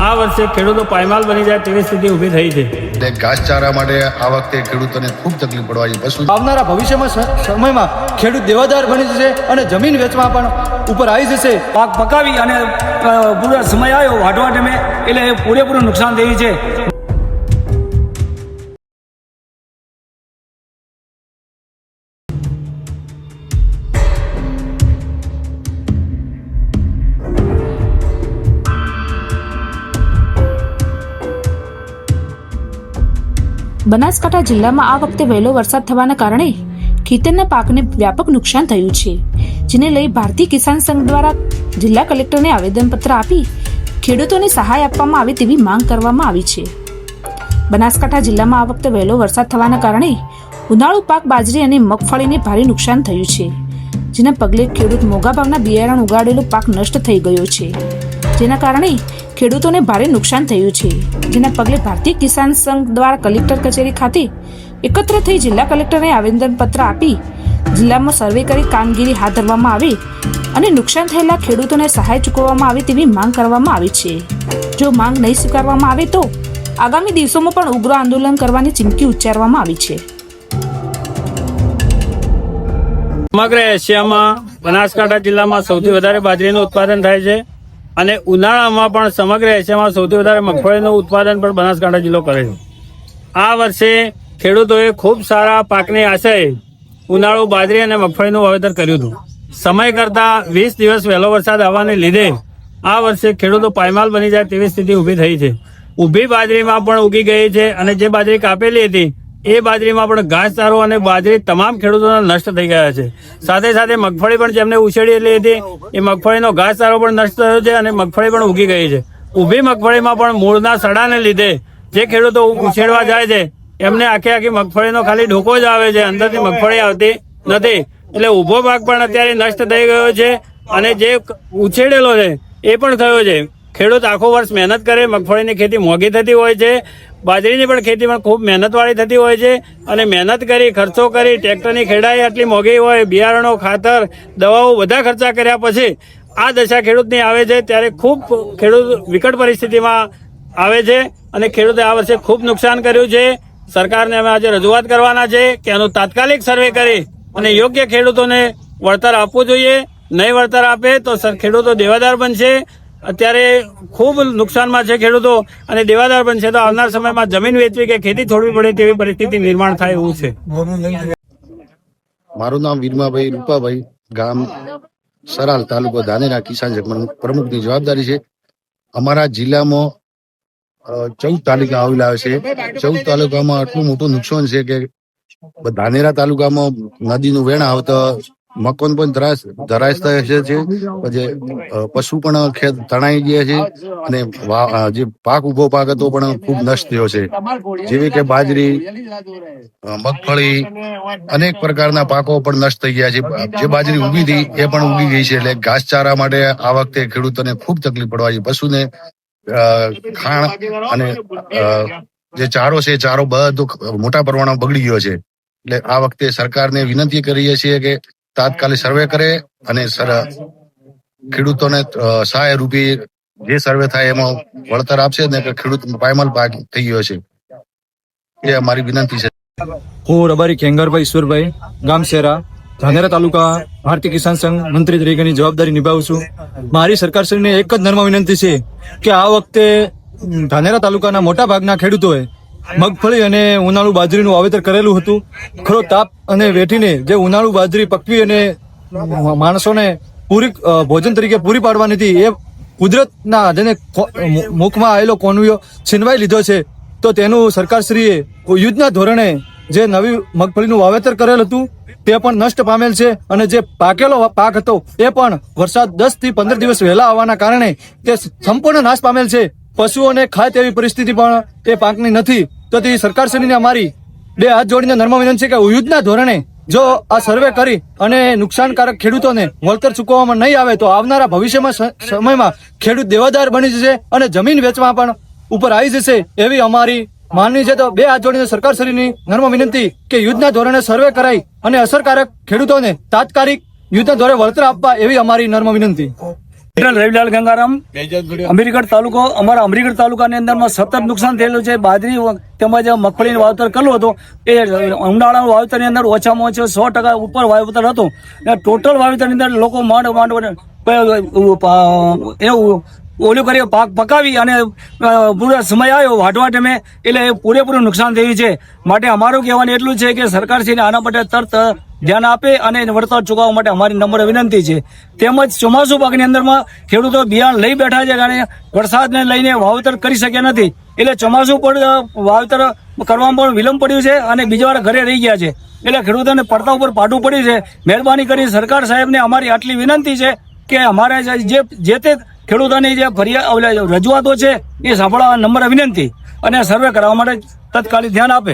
આ વર્ષે ખેડૂતો પાયમાલ બની જાય તેવી સ્થિતિ ઊભી થઈ છે। એટલે ઘાસચારા માટે આ વખતે ખેડૂતોને ખૂબ તકલીફ પડવાની પશુ આવનારા ભવિષ્યમાં સમયમાં ખેડૂત દેવાદાર બની જશે અને જમીન વેચવા પણ ઉપર આવી જશે। પાક પકાવી અને પૂરો સમય આવ્યો વાટવા ટાઈમે એટલે પૂરેપૂરું નુકસાન થયું છે। બનાસકાંઠા જિલ્લામાં આ વખતે વહેલો વરસાદ થવાના કારણે ખેતરના પાકને વ્યાપક નુકસાન થયું છે, જેને લઈ ભારતીય કિસાન સંઘ દ્વારા જિલ્લા કલેક્ટરને આવેદનપત્ર આપી ખેડૂતોને સહાય આપવામાં આવે તેવી માંગ કરવામાં આવી છે। બનાસકાંઠા જિલ્લામાં આ વખતે વહેલો વરસાદ થવાના કારણે ઉનાળુ પાક બાજરી અને મગફળીને ભારે નુકસાન થયું છે, જેના પગલે ખેડૂત મોંઘા ભાવના બિયારણ ઉગાડેલો પાક નષ્ટ થઈ ગયો છે, જેના કારણે ખેડૂતોને ભારે નુકસાન થયું છે। જેના પગલે ભારતીય કિસાન સંઘ દ્વારા કલેક્ટર કચેરી ખાતે એકત્ર થઈ જિલ્લા કલેક્ટરને આવેદનપત્ર આપી જિલ્લામાં સર્વે કરી કામગીરી હાથ ધરવામાં આવે અને નુકસાન થયેલા ખેડૂતોને સહાય ચૂકવવામાં આવે તેવી માંગ કરવામાં આવી છે। જો માંગ નહીં સ્વીકારવામાં આવે તો આગામી દિવસોમાં પણ ઉગ્ર આંદોલન કરવાની ચીમકી ઉચ્ચારવામાં આવી છે। સમગ્ર એશિયામાં બનાસકાંઠા જિલ્લામાં સૌથી વધારે બાજરીનું ઉત્પાદન થાય છે અને ઉનાળામાં પણ સમગ્ર એશિયામાં સૌથી વધારે મગફળીનું ઉત્પાદન પણ બનાસકાંઠા જિલ્લો કરે છે। આ વર્ષે ખેડૂતોએ ખૂબ સારા પાકની આશાએ ઉનાળુ બાજરી અને મગફળીનું વાવેતર કર્યું હતું। સમય કરતા 20 દિવસ વહેલો વરસાદ આવવાને લીધે આ વર્ષે ખેડૂતો પાયમાલ બની જાય તેવી સ્થિતિ ઊભી થઈ છે। ઊભી બાજરીમાં પણ ઉગી ગઈ છે અને જે બાજરી કાપેલી હતી એ બાજરીમાં પણ ઘાસચારો અને બાજરી તમામ ખેડૂતોના નષ્ટ થઈ ગયા છે। સાથે સાથે મગફળી પણ જેમને ઉછેરેલી હતી એ મગફળીનો ઘાસચારો પણ નષ્ટ થયો છે અને મગફળી પણ ઉગી ગઈ છે। ઊભી મગફળીમાં પણ મૂળના સડાને લીધે જે ખેડૂતો ઉછેરવા જાય છે એમને આખી મગફળીનો ખાલી ડોકો જ આવે છે, અંદરથી મગફળી આવતી નથી। એટલે ઊભો પાક પણ અત્યારે નષ્ટ થઈ ગયો છે અને જે ઉછેરેલો છે એ પણ થયો છે। ખેડૂત આખો વર્ષ મહેનત કરે, મગફળીની ખેતી મોંઘી થતી હોય છે, બાજરીની પણ ખેતી પણ ખૂબ મહેનતવાળી થતી હોય છે અને મહેનત કરી, ખર્ચો કરી, ટ્રેક્ટરની ખેડાઈ આટલી મોંઘી હોય, બિયારણો, ખાતર, દવાઓ બધા ખર્ચા કર્યા પછી આ દશા ખેડૂતની આવે છે ત્યારે ખૂબ ખેડૂત વિકટ પરિસ્થિતિમાં આવે છે અને ખેડૂતે આ વર્ષે ખૂબ નુકસાન કર્યું છે। સરકારને અમે આજે રજૂઆત કરવાના છે કે એનું તાત્કાલિક સર્વે કરી અને યોગ્ય ખેડૂતોને વળતર આપવું જોઈએ। નહીં વળતર આપે તો ખેડૂતો દેવાદાર બનશે। અત્યારે ખૂબ નુકસાનમાં છે ખેડૂતો અને દેવાદાર બનશે તો આવનાર સમયમાં જમીન વેચવી કે ખેતી છોડવી પડે તેવી પરિસ્થિતિ નિર્માણ થાય એવું છે। મારું નામ વીરમાભાઈ રૂપાભાઈ, ગામ સરાલ, તાલુકો ધાનેરા, કિસાન સંઘ પ્રમુખની જવાબદારી છે। અમારા જિલ્લામાં 14 તાલુકા આવેલા છે। 14 તાલુકામાં આટલું મોટું નુકસાન છે કે ધાનેરા તાલુકામાં નદીનું વેણ આવતા મકાન પણ ધરાશ થાય છે, પછી પશુ પણ ખેત તણાઈ ગયા છે અને જે પાક ઉભો પાક હતો પણ ખૂબ નષ્ટ થયો છે, જેવી કે બાજરી, મગફળી, અનેક પ્રકારના પાકો પણ નષ્ટ થઈ ગયા છે। જે બાજરી ઉગી હતી એ પણ ઉગી ગઈ છે। એટલે ઘાસચારા માટે આ વખતે ખેડૂતોને ખૂબ તકલીફ પડવાની, પશુને ખાણ અને જે ચારો છે ચારો બધો મોટા પ્રમાણમાં બગડી ગયો છે। એટલે આ વખતે સરકારને વિનંતી કરીએ છીએ કે તાત્કાલિક સર્વે કરે અને ખેડૂતોને સહાય રૂપી જે સર્વે થાય એમાં વળતર આપશે ને ખેડૂત પાયમાલ પાક થઈ ગયો છે એ અમારી વિનંતી છે। હું રબારી ખેંગારભાઈ ઈશ્વરભાઈ, ગામ શેરા, ધાનેરા તાલુકા, ભારતીય કિસાન સંઘ મંત્રી તરીકેની જવાબદારી નિભાવું છું। મારી સરકારશ્રીને એક જ નર્મ વિનંતી છે કે આ વખતે ધાનેરા તાલુકાના મોટા ભાગના ખેડૂતોએ મગફળી અને ઉનાળુ બાજરીનું વાવેતર કરેલું હતું। ખરો તાપ અને વેઠીને જે ઉનાળુ બાજરી પકવી અને માણસોને પૂરી ભોજન તરીકે પૂરી પાડવાની હતી એ કુદરતના જેને મુખમાં આવેલો કોનવીઓ છીનવાઈ લીધો છે, તો તેનું સરકારશ્રીએ યુદ્ધના ધોરણે જે નવી મગફળીનું વાવેતર કરેલ હતું તે પણ નષ્ટ પામેલ છે અને જે પાકેલો પાક હતો એ પણ વરસાદ 10 થી 15 દિવસ વહેલા આવવાના કારણે તે સંપૂર્ણ નાશ પામેલ છે। પશુઓને ખાય તેવી પરિસ્થિતિ પણ એ પાકની નથી। તો તે સરકારશ્રીને અમારી 2 હાથ જોડીને નર્મ વિનંતી છે કે યુદ્ધના ધોરણે જો આ સર્વે કરી અને નુકસાનકારક ખેડૂતોને વળતર ચૂકવવામાં નહીં આવે તો આવનારા ભવિષ્યમાં સમયમાં ખેડૂત દેવાદાર બની જશે અને જમીન વેચવા પણ ઉપર આવી જશે એવી અમારી માનવી છે। તો 2 હાથ જોડીને સરકારશ્રીની નર્મ વિનંતી કે યુદ્ધના ધોરણે સર્વે કરાઈ અને અસરકારક ખેડૂતોને તાત્કાલિક યુદ્ધના ધોરણે વળતર આપવા એવી અમારી નર્મ વિનંતી। રવિલાલ ગંગારામ, અમીરગઢ તાલુકો. અમારા અમીરગઢ તાલુકાની અંદરમાં સતત નુકસાન થયેલું છે. બાજરી તેમજ મગફળીનું વાવેતર કરેલું હતું. એ ઉનાળાનું વાવેતરની અંદર ઓછામાં ઓછો 100% ઉપર વાવેતર હતું. ટોટલ વાવેતરની અંદર લોકો એવું ઓલું કરી પાક પકાવી અને પૂરો સમય આવ્યો વાઢવા ટાઈમે એટલે પૂરેપૂરું નુકસાન થયું છે. માટે અમારું કહેવાનું એટલું છે કે સરકારશ્રીને આના માટે તરત ધ્યાન આપે અને વળતર ચૂકવવા માટે અમારી નમ્ર વિનંતી છે. તેમજ ચોમાસુ પાકની અંદરમાં ખેડૂતો બિયારણ લઈ બેઠા છે અને વરસાદને લઈને વાવેતર કરી શક્યા નથી. એટલે ચોમાસુ પર વાવેતર કરવામાં પણ વિલંબ પડ્યું છે અને બીજા વાર ઘરે રહી ગયા છે. એટલે ખેડૂતોને પડતા ઉપર પાટું પડ્યું છે. મહેરબાની કરી સરકાર સાહેબને અમારી આટલી વિનંતી છે કે અમારે જે તે ખેડૂતોની જે રજૂઆતો છે એ સાંભળવા નમ્ર વિનંતી અને સર્વે કરવા માટે તત્કાલિક ધ્યાન આપે.